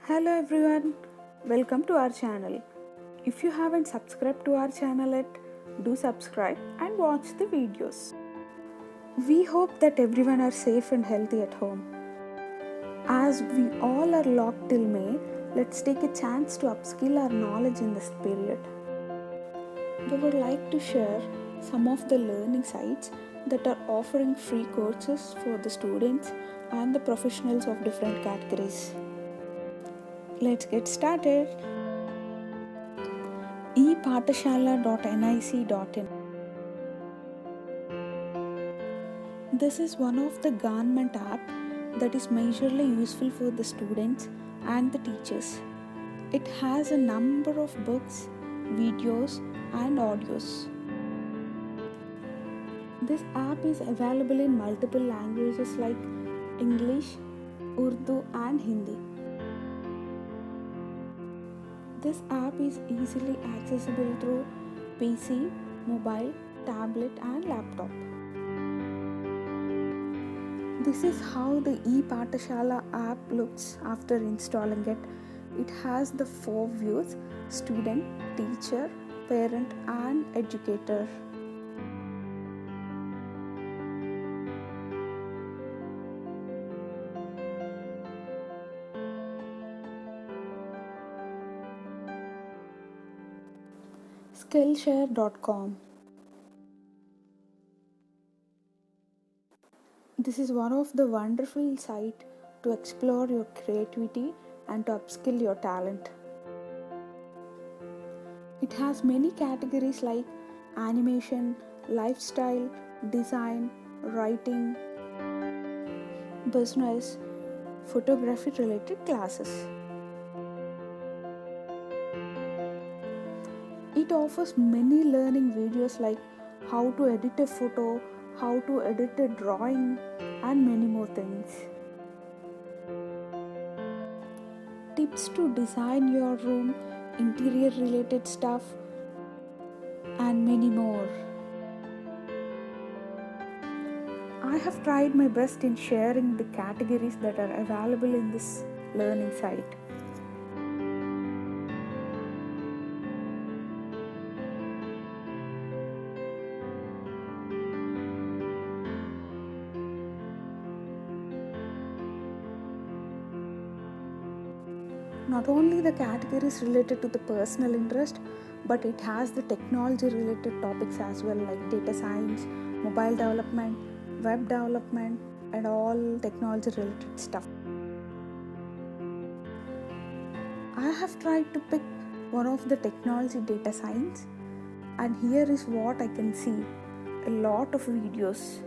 Hello everyone, welcome to our channel. If you haven't subscribed to our channel yet, do subscribe and watch the videos. We hope that everyone are safe and healthy at home. As we all are locked till May, let's take a chance to upskill our knowledge in this period. We would like to share some of the learning sites that are offering free courses for the students and the professionals of different categories. Let's get started. ePathshala.nic.in. This is one of the government app that is majorly useful for the students and the teachers. It has a number of books, videos and audios. This app is available in multiple languages like English, Urdu and Hindi. This app is easily accessible through PC, mobile, tablet and laptop. This is how the ePathshala app looks after installing it. It has the 4 views: student, teacher, parent and educator. Skillshare.com. This is one of the wonderful sites to explore your creativity and to upskill your talent. It has many categories like animation, lifestyle, design, writing, business, photography related classes. It offers many learning videos like how to edit a photo, how to edit a drawing and many more things. Tips to design your room, interior related stuff and many more. I have tried my best in sharing the categories that are available in this learning site. Not only the categories related to the personal interest, but it has the technology related topics as well like data science, mobile development, web development and all technology related stuff. I have tried to pick one of the technology data science and here is what I can see. A lot of videos.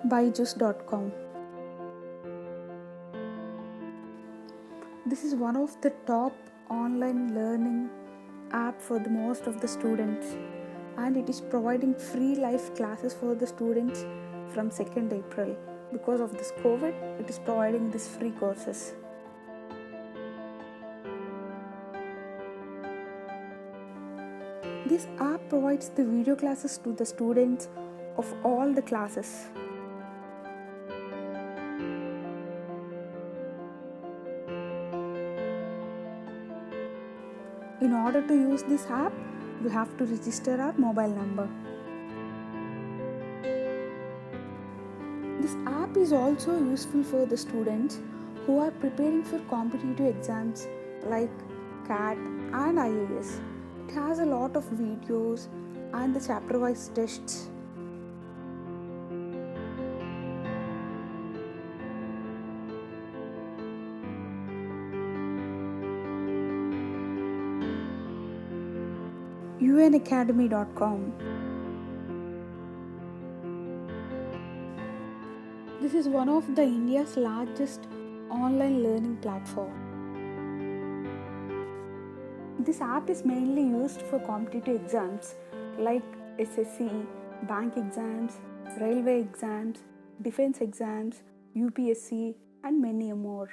Byju's.com. This is one of the top online learning app for the most of the students and it is providing free live classes for the students from 2nd April. Because of this COVID, it is providing these free courses. This app provides the video classes to the students of all the classes. In order to use this app, we have to register our mobile number. This app is also useful for the students who are preparing for competitive exams like CAT and IAS. It has a lot of videos and the chapter-wise tests. unacademy.com. This is one of the India's largest online learning platform. This app is mainly used for competitive exams like SSC, bank exams, railway exams, defense exams, UPSC, and many more.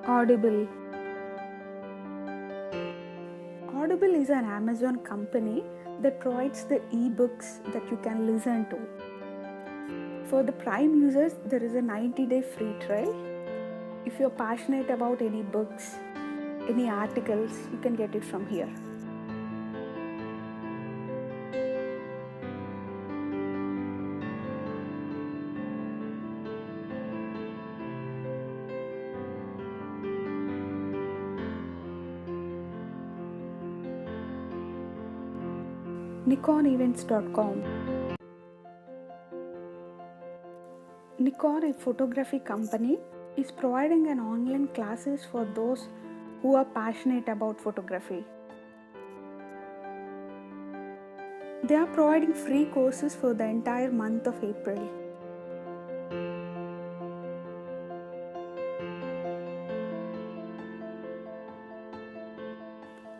Audible. Audible is an Amazon company that provides the ebooks that you can listen to. For the Prime users, there is a 90-day free trial. If you're passionate about any books, any articles, you can get it from here. NikonEvents.com. Nikon, a photography company, is providing an online classes for those who are passionate about photography. They are providing free courses for the entire month of April.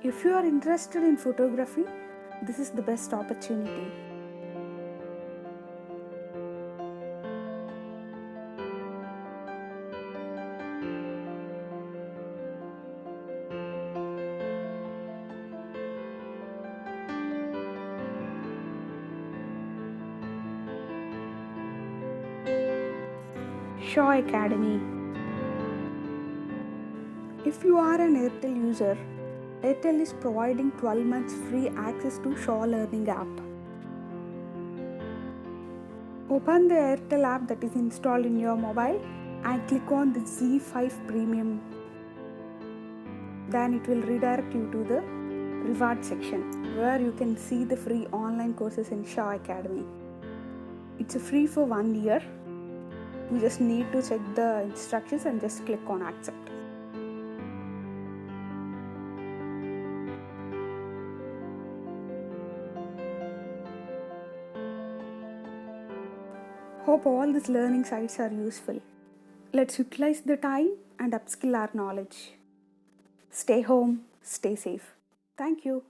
If you are interested in photography, this is the best opportunity. Shaw Academy. If you are an Airtel user, Airtel is providing 12 months free access to Shaw Learning app. Open the Airtel app that is installed in your mobile and click on the Z5 Premium. Then it will redirect you to the reward section where you can see the free online courses in Shaw Academy. It's free for 1 year. You just need to check the instructions and just click on accept. Hope all these learning sites are useful. Let's utilize the time and upskill our knowledge. Stay home, stay safe. Thank you.